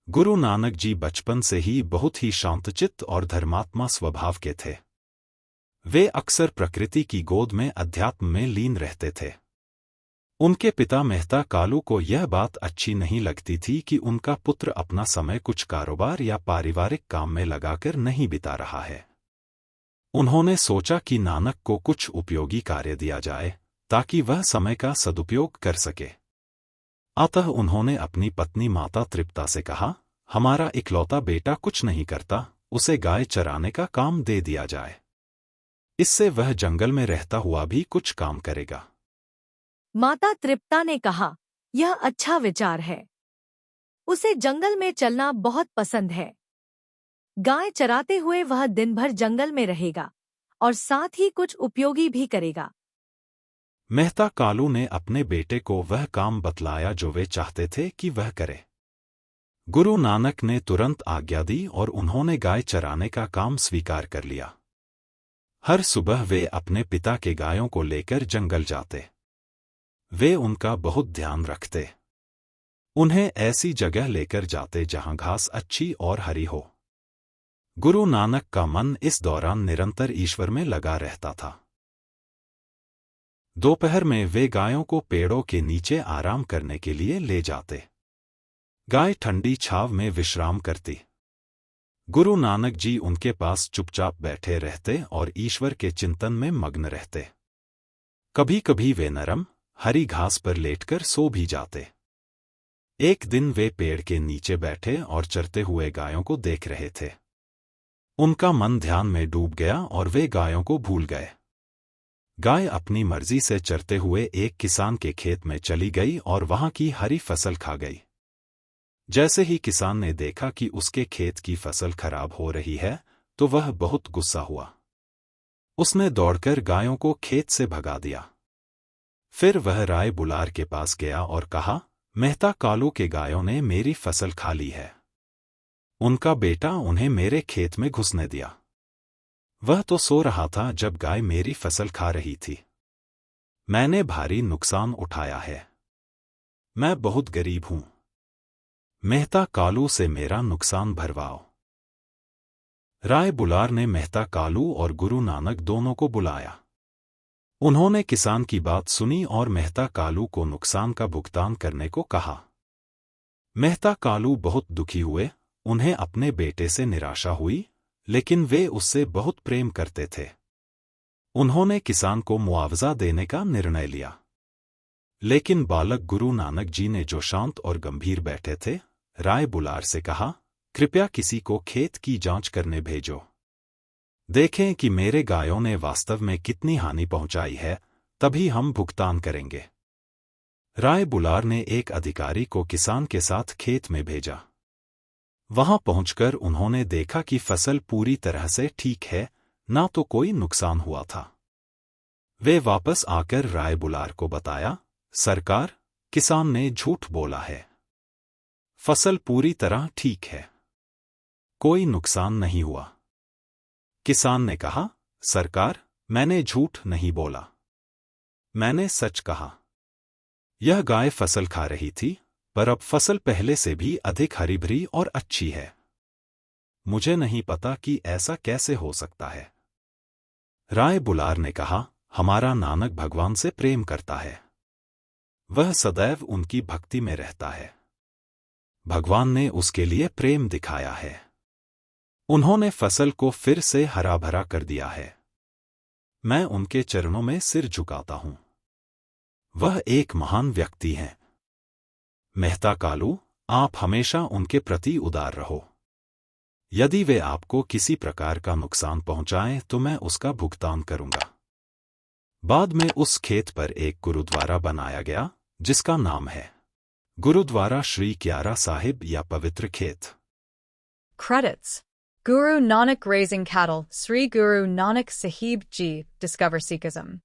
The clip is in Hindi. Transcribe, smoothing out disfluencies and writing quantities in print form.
गुरु नानक जी बचपन से ही बहुत ही शांतचित्त और धर्मात्मा स्वभाव के थे। वे अक्सर प्रकृति की गोद में अध्यात्म में लीन रहते थे। उनके पिता मेहता कालू को यह बात अच्छी नहीं लगती थी कि उनका पुत्र अपना समय कुछ कारोबार या पारिवारिक काम में लगाकर नहीं बिता रहा है। उन्होंने सोचा कि नानक को कुछ उपयोगी कार्य दिया जाए ताकि वह समय का सदुपयोग कर सके। अतः उन्होंने अपनी पत्नी माता तृप्ता से कहा, हमारा इकलौता बेटा कुछ नहीं करता, उसे गाय चराने का काम दे दिया जाए। इससे वह जंगल में रहता हुआ भी कुछ काम करेगा। माता तृप्ता ने कहा, यह अच्छा विचार है। उसे जंगल में चलना बहुत पसंद है। गाय चराते हुए वह दिन भर जंगल में रहेगा और साथ ही कुछ उपयोगी भी करेगा। मेहता कालू ने अपने बेटे को वह काम बतलाया जो वे चाहते थे कि वह करे। गुरु नानक ने तुरंत आज्ञा दी और उन्होंने गाय चराने का काम स्वीकार कर लिया। हर सुबह वे अपने पिता के गायों को लेकर जंगल जाते। वे उनका बहुत ध्यान रखते। उन्हें ऐसी जगह लेकर जाते जहां घास अच्छी और हरी हो। गुरु नानक का मन इस दौरान निरंतर ईश्वर में लगा रहता था। दोपहर में वे गायों को पेड़ों के नीचे आराम करने के लिए ले जाते। गाय ठंडी छाव में विश्राम करती। गुरु नानक जी उनके पास चुपचाप बैठे रहते और ईश्वर के चिंतन में मग्न रहते। कभी कभी वे नरम, हरी घास पर लेटकर सो भी जाते। एक दिन वे पेड़ के नीचे बैठे और चरते हुए गायों को देख रहे थे। उनका मन ध्यान में डूब गया और वे गायों को भूल गए। गाय अपनी मर्जी से चरते हुए एक किसान के खेत में चली गई और वहां की हरी फसल खा गई। जैसे ही किसान ने देखा कि उसके खेत की फसल खराब हो रही है, तो वह बहुत गुस्सा हुआ। उसने दौड़कर गायों को खेत से भगा दिया। फिर वह राय बुलार के पास गया और कहा, मेहता कालू के गायों ने मेरी फसल खा ली है। उनका बेटा उन्हें मेरे खेत में घुसने दिया। वह तो सो रहा था जब गाय मेरी फसल खा रही थी। मैंने भारी नुकसान उठाया है। मैं बहुत गरीब हूं। मेहता कालू से मेरा नुकसान भरवाओ। राय बुलार ने मेहता कालू और गुरु नानक दोनों को बुलाया। उन्होंने किसान की बात सुनी और मेहता कालू को नुकसान का भुगतान करने को कहा। मेहता कालू बहुत दुखी हुए। उन्हें अपने बेटे से निराशा हुई, लेकिन वे उससे बहुत प्रेम करते थे। उन्होंने किसान को मुआवजा देने का निर्णय लिया। लेकिन बालक गुरु नानक जी ने, जो शांत और गंभीर बैठे थे, राय बुलार से कहा, कृपया किसी को खेत की जांच करने भेजो। देखें कि मेरे गायों ने वास्तव में कितनी हानि पहुंचाई है, तभी हम भुगतान करेंगे। राय बुलार ने एक अधिकारी को किसान के साथ खेत में भेजा। वहां पहुंचकर उन्होंने देखा कि फसल पूरी तरह से ठीक है, ना तो कोई नुकसान हुआ था। वे वापस आकर राय बुलार को बताया, सरकार, किसान ने झूठ बोला है। फसल पूरी तरह ठीक है। कोई नुकसान नहीं हुआ। किसान ने कहा, सरकार, मैंने झूठ नहीं बोला। मैंने सच कहा। यह गाय फसल खा रही थी, पर अब फसल पहले से भी अधिक हरी भरी और अच्छी है। मुझे नहीं पता कि ऐसा कैसे हो सकता है। राय बुलार ने कहा, हमारा नानक भगवान से प्रेम करता है। वह सदैव उनकी भक्ति में रहता है। भगवान ने उसके लिए प्रेम दिखाया है। उन्होंने फसल को फिर से हरा भरा कर दिया है। मैं उनके चरणों में सिर झुकाता हूं। वह एक महान व्यक्ति हैं। मेहता कालू, आप हमेशा उनके प्रति उदार रहो। यदि वे आपको किसी प्रकार का नुकसान पहुंचाएं तो मैं उसका भुगतान करूंगा। बाद में उस खेत पर एक गुरुद्वारा बनाया गया, जिसका नाम है गुरुद्वारा श्री क्यारा साहिब या पवित्र खेत। Credits: Guru Nanak raising cattle, Sri Guru Nanak Sahib Ji, Discover Sikhism.